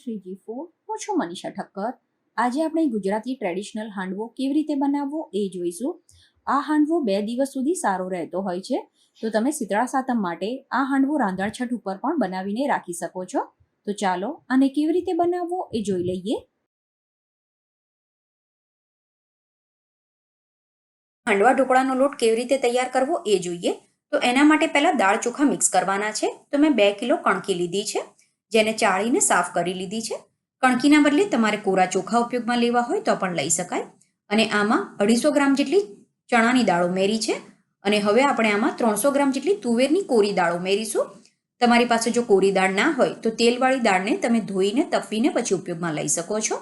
Shriji food. હું છું મનીષા ઠક્કર. આજે આપણે ગુજરાતી ટ્રેડિશનલ હાંડવો કેવી રીતે બનાવવો એ જોઈશું. આ હાંડવો 2 દિવસ સુધી સારો રહેતો હોય છે, તો તમે શીતળા સાતમ માટે આ હાંડવો રાંધણછઠ ઉપર પણ બનાવીને રાખી શકો છો. તો ચાલો આને કેવી રીતે બનાવવો એ જોઈ લઈએ. હાંડવા ઢોકળાનો લોટ કેવી રીતે તૈયાર કરવો એ જોઈએ. તો એના માટે પહેલા દાળ ચોખા મિક્સ કરવાના છે. તો મેં 2 કિલો કણકી લીધી છે, જેને ચાળીને સાફ કરી લીધી છે. કણકીના બદલે તમારે કોરા ચોખા ઉપયોગમાં લેવા હોય તો પણ લઈ શકાય. અને આમાં 250 ગ્રામ જેટલી ચણાની દાળ ઉમેરી છે. અને હવે આપણે આમાં 300 ગ્રામ જેટલી તુવેરની કોરી દાળ ઉમેરીશું. તમારી પાસે જો કોરી દાળ ના હોય તો તેલવાળી દાળને તમે ધોઈને તપીને પછી ઉપયોગમાં લઈ શકો છો.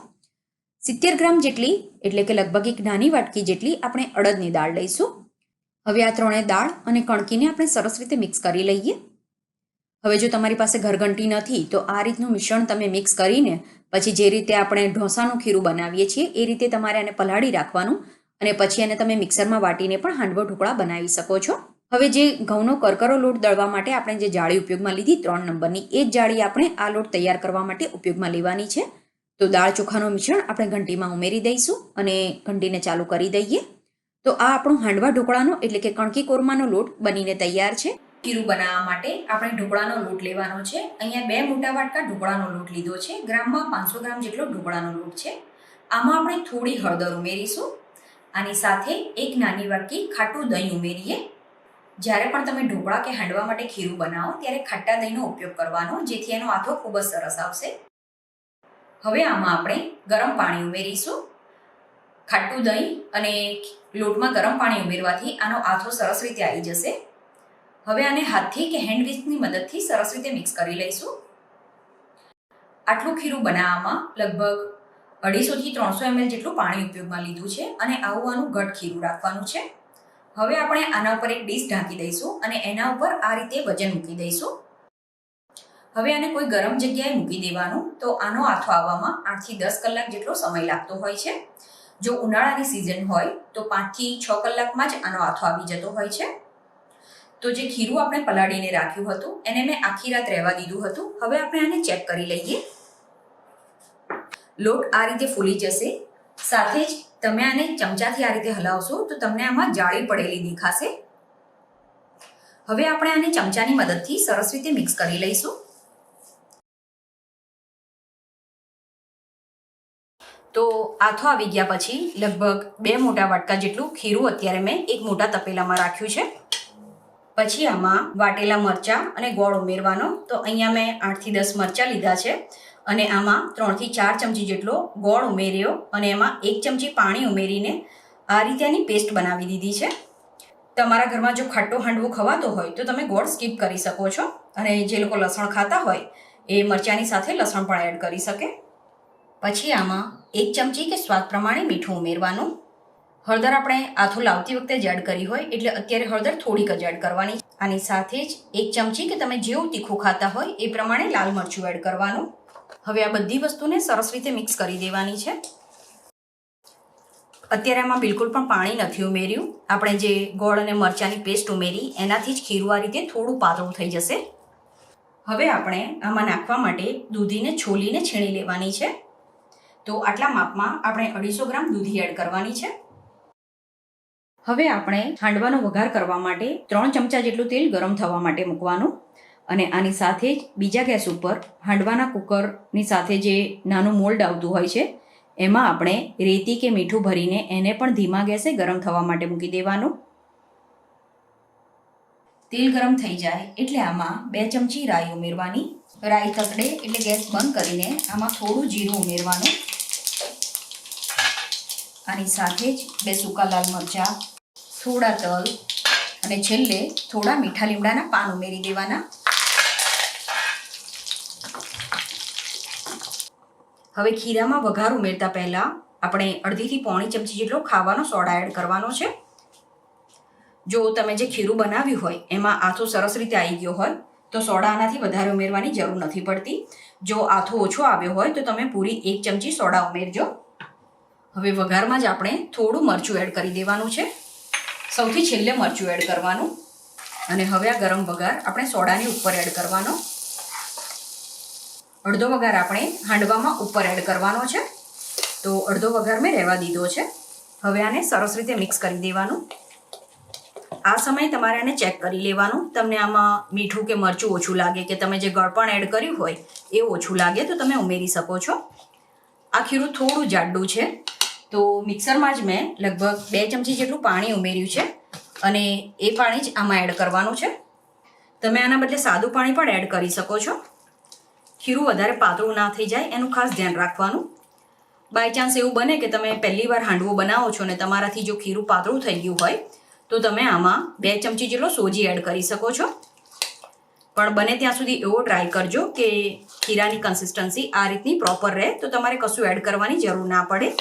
70 ગ્રામ જેટલી એટલે કે લગભગ એક નાની વાટકી જેટલી આપણે અડદની દાળ લઈશું. હવે આ ત્રણેય દાળ અને કણકીને આપણે સરસ રીતે મિક્સ કરી લઈએ. હવે જો તમારી પાસે ઘરઘંટી નથી તો આ રીતનું મિશ્રણ તમે મિક્સ કરીને પછી જે રીતે આપણે ઢોસાનું ખીરું બનાવીએ છીએ એ રીતે તમારે આને પલાળી રાખવાનું અને પછી એને તમે મિક્સરમાં વાટીને પણ હાંડવો ઢોકળા બનાવી શકો છો. હવે જે ઘઉંનો કરકરો લોટ દળવા માટે આપણે જે જાળી ઉપયોગમાં લીધી 3 નંબરની, એ જ જાળી આપણે આ લોટ તૈયાર કરવા માટે ઉપયોગમાં લેવાની છે. તો દાળ ચોખાનું મિશ્રણ આપણે ઘંટીમાં ઉમેરી દઈશું અને ઘંટીને ચાલુ કરી દઈએ. તો આ આપણો હાંડવા ઢોકળાનો એટલે કે કણકી કોરમાનો લોટ બનીને તૈયાર છે. ખીરું બનાવવા માટે આપણે ઢોકળાનો લોટ લેવાનો છે. અહીંયા 2 મોટા વાટકા ઢોકળાનો લોટ લીધો છે. ગ્રામમાં 500 ગ્રામ જેટલો ઢોકળાનો લોટ છે. આમાં આપણે થોડી હળદર ઉમેરીશું. આની સાથે એક નાની વાટકી ખાટું દહીં ઉમેરીએ. જ્યારે પણ તમે ઢોકળા કે હાંડવા માટે ખીરું બનાવો ત્યારે ખાટા દહીંનો ઉપયોગ કરવાનો, જેથી એનો આથો ખૂબ જ સરસ આવશે. હવે આમાં આપણે ગરમ પાણી ઉમેરીશું. ખાટું દહીં અને લોટમાં ગરમ પાણી ઉમેરવાથી આનો આથો સરસ રીતે આવી જશે. હવે આને હાથથી કે હેન્ડ વિસ્કની મદદથી સરસ રીતે મિક્સ કરી લઈશું. આટલું ખીરું બનાવવામાં લગભગ 250 થી 300 ml જેટલું પાણી ઉપયોગમાં લીધું છે અને આવું આનું ઘટ ખીરું રાખવાનું છે. હવે આપણે આના ઉપર એક ડીશ ઢાંકી દઈશું અને એના ઉપર આ રીતે વજન મૂકી દઈશું. હવે આને કોઈ ગરમ જગ્યાએ મૂકી દેવાનું. તો આનો આથો આવવામાં 8 થી 10 કલાક જેટલો સમય લાગતો હોય છે. જો ઉનાળાની સિઝન હોય તો 5 થી 6 કલાકમાં જ આનો આથો આવી જતો હોય છે. તો જે ખીરું આપણે પલાળીને રાખ્યું હતું એને મેં આખી રાત રહેવા દીધું હતું. હવે આપણે આને ચેક કરી લઈએ. લોટ આ રીતે ફૂલી જશે. સાથે જ તમે આને ચમચાથી આ રીતે હલાવશો તો તમને આમાં જાળી પડેલી દેખાશે. હવે આપણે આને ચમચાની મદદથી સરસ રીતે મિક્સ કરી લઈશું. તો આથો આવી ગયા પછી લગભગ 2 મોટા વાટકા જેટલું ખીરું અત્યારે મેં એક મોટા તપેલામાં રાખ્યું છે. પછી આમાં વાટેલા મરચાં અને ગોળ ઉમેરવાનો. તો અહીંયા મેં 8 થી 10 મરચાં લીધા છે અને આમાં 3 થી 4 ચમચી જેટલો ગોળ ઉમેર્યો અને એમાં 1 ચમચી પાણી ઉમેરીને આ રીતે આની પેસ્ટ બનાવી દીધી છે. તમારા ઘરમાં જો ખાટો હાંડવો ખવાતો હોય તો તમે ગોળ સ્કીપ કરી શકો છો અને જે લોકો લસણ ખાતા હોય એ મરચાંની સાથે લસણ પણ એડ કરી શકે. પછી આમાં 1 ચમચી કે સ્વાદ પ્રમાણે મીઠું ઉમેરવાનું. હળદર આપણે આથો લાવતી વખતે જ એડ કરી હોય એટલે અત્યારે હળદર થોડીક જ એડ કરવાની. આની સાથે જ 1 ચમચી કે તમે જેવું તીખું ખાતા હોય એ પ્રમાણે લાલ મરચું એડ કરવાનું. હવે આ બધી વસ્તુને સરસ રીતે મિક્સ કરી દેવાની છે. અત્યારે આમાં બિલકુલ પણ પાણી નથી ઉમેર્યું. આપણે જે ગોળ અને મરચાંની પેસ્ટ ઉમેરી એનાથી જ ખીરું આ રીતે થોડું પાતળું થઈ જશે. હવે આપણે આમાં નાખવા માટે દૂધીને છોલીને છીણી લેવાની છે. તો આટલા માપમાં આપણે 250 ગ્રામ દૂધી એડ કરવાની છે. હવે આપણે હાંડવાનો વઘાર કરવા માટે 3 ચમચા જેટલું તેલ ગરમ થવા માટે મૂકવાનું અને આની સાથે જ બીજા ગેસ ઉપર હાંડવાના કુકરની સાથે જે નાનું મોલ્ડ આવતું હોય છે એમાં આપણે રેતી કે મીઠું ભરીને એને પણ ધીમા ગેસે ગરમ થવા માટે મૂકી દેવાનું. તેલ ગરમ થઈ જાય એટલે આમાં 2 ચમચી રાઈ ઉમેરવાની. રાઈ તતડે એટલે ગેસ બંધ કરીને આમાં થોડું જીરું ઉમેરવાનું. આની સાથે જ 2 સૂકા લાલ મરચાં, થોડા તલ અને છેલ્લે થોડા મીઠા લીમડાના પાન ઉમેરી દેવાના. હવે ખીરામાં વઘાર ઉમેરતા પહેલા આપણે 1/2 થી 1/4 ચમચી જેટલો ખાવાનો સોડા એડ કરવાનો છે. જો તમે જે ખીરું બનાવ્યું હોય એમાં આથો સરસ રીતે આવી ગયો હોય તો સોડા આનાથી વધારે ઉમેરવાની જરૂર નથી પડતી. જો આથો ઓછો આવ્યો હોય તો તમે પૂરી 1 ચમચી સોડા ઉમેરજો. હવે વઘારમાં જ આપણે થોડું મરચું એડ કરી દેવાનું છે. સૌથી છેલ્લે મરચું એડ કરવાનું અને હવે આ ગરમ વઘાર આપણે સોડાની ઉપર એડ કરવાનો. અડધો વઘાર આપણે હાંડવામાં ઉપર એડ કરવાનો છે. તો અડધો વઘાર મેં રહેવા દીધો છે. હવે આને સરસ રીતે મિક્સ કરી દેવાનું. આ સમયે તમારે આને ચેક કરી લેવાનું. તમને આમાં મીઠું કે મરચું ઓછું લાગે કે તમે જે ગળપણ એડ કર્યું હોય એ ઓછું લાગે તો તમે ઉમેરી શકો છો. આ ખીરું થોડું જાડું છે તો મિક્સરમાં જ મેં લગભગ 2 ચમચી જેટલું પાણી ઉમેર્યું છે અને એ પાણી જ આમાં એડ કરવાનું છે. તમે આના બદલે સાદું પાણી પણ એડ કરી શકો છો. ખીરું વધારે પાતળું ના થઈ જાય એનું ખાસ ધ્યાન રાખવાનું. બાય ચાન્સ એવું બને કે તમે પહેલી વાર હાંડવો બનાવો છો ને તમારાથી જો ખીરું પાતળું થઈ ગયું હોય તો તમે આમાં 2 ચમચી જેટલો સોજી એડ કરી શકો છો. પણ બને ત્યાં સુધી એવો ટ્રાય કરજો કે ખીરાની કન્સિસ્ટન્સી આ રીતની પ્રોપર રહે તો તમારે કશું એડ કરવાની જરૂર ના પડે.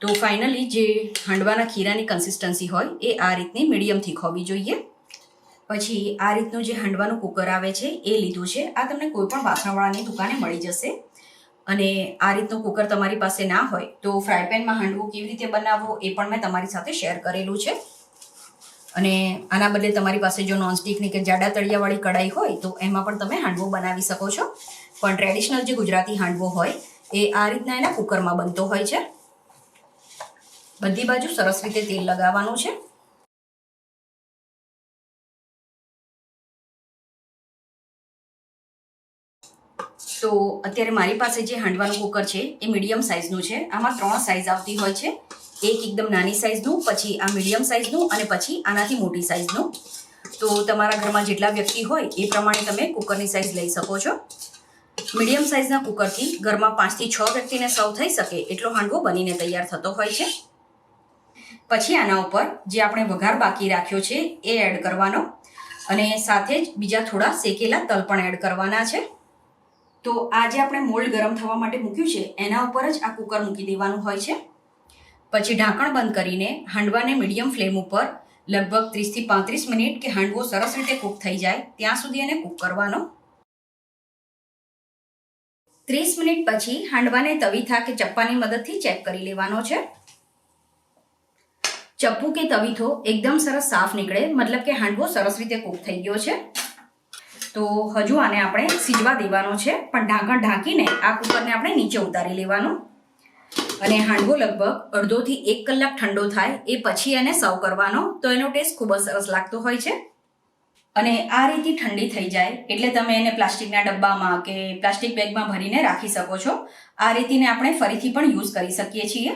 તો ફાઇનલી જે હાંડવાના ખીરાની કન્સિસ્ટન્સી હોય એ આ રીતની મીડિયમ થીક હોવી જોઈએ. પછી આ રીતનું જે હાંડવાનું કુકર આવે છે એ લીધું છે. આ તમને કોઈ પણ વાસણવાળાની દુકાને મળી જશે. અને આ રીતનું કુકર તમારી પાસે ના હોય તો ફ્રાય પેનમાં હાંડવો કેવી રીતે બનાવવો એ પણ મેં તમારી સાથે શેર કરેલું છે. અને આના બદલે તમારી પાસે જો નોનસ્ટિકની કે જાડા તળિયાવાળી કઢાઈ હોય તો એમાં પણ તમે હાંડવો બનાવી શકો છો. પણ ટ્રેડિશનલ જે ગુજરાતી હાંડવો હોય એ આ રીતના એના કુકરમાં બનતો હોય છે. બધી બાજુ સરસ રીતે તેલ લગાવવાનું છે. તો અત્યારે મારી પાસે જે હાંડવાનું કુકર છે એ મીડિયમ સાઇઝનું છે. આમાં 3 સાઇઝ આવતી હોય છે. એક એકદમ નાની સાઇઝનું, પછી આ મીડિયમ સાઇઝનું અને પછી આનાથી મોટી સાઇઝનું. તો તમારા ઘરમાં જેટલા વ્યક્તિ હોય એ પ્રમાણે તમે કુકરની સાઇઝ લઈ શકો છો. મીડિયમ સાઇઝના કુકરથી ઘરમાં 5 થી 6 વ્યક્તિને સર્વ થઈ શકે એટલો હાંડવો બનીને તૈયાર થતો હોય છે. પછી આના ઉપર જે આપણે વઘાર બાકી રાખ્યો છે એ એડ કરવાનો અને સાથે જ બીજા થોડા શેકેલા તલ પણ એડ કરવાના છે. તો આ જે આપણે મોલ્ડ ગરમ થવા માટે મૂક્યું છે એના ઉપર જ આ કુકર મૂકી દેવાનું હોય છે. પછી ઢાંકણ બંધ કરીને હાંડવાને મીડિયમ ફ્લેમ ઉપર લગભગ 30 થી 35 મિનિટ કે હાંડવો સરસ રીતે કૂક થઈ જાય ત્યાં સુધી એને કૂક કરવાનો. 30 મિનિટ પછી હાંડવાને તવીથા કે ચપ્પાની મદદથી ચેક કરી લેવાનો છે. ચપ્પુ કે તવીથો એકદમ સરસ સાફ નીકળે મતલબ કે હાંડવો સરસ રીતે કૂક થઈ ગયો છે. તો હજુ આને આપણે સીજવા દેવાનો છે પણ ઢાંકણ ઢાંકીને આ કુકરને આપણે નીચે ઉતારી લેવાનું અને હાંડવો લગભગ અડધો થી 1 કલાક ઠંડો થાય એ પછી એને સર્વ કરવાનો. તો એનો ટેસ્ટ ખૂબ જ સરસ લાગતો હોય છે. અને આ રીતે ઠંડી થઈ જાય એટલે તમે એને પ્લાસ્ટિકના ડબ્બામાં કે પ્લાસ્ટિક બેગમાં ભરીને રાખી શકો છો. આ રીતને આપણે ફરીથી પણ યુઝ કરી શકીએ છીએ.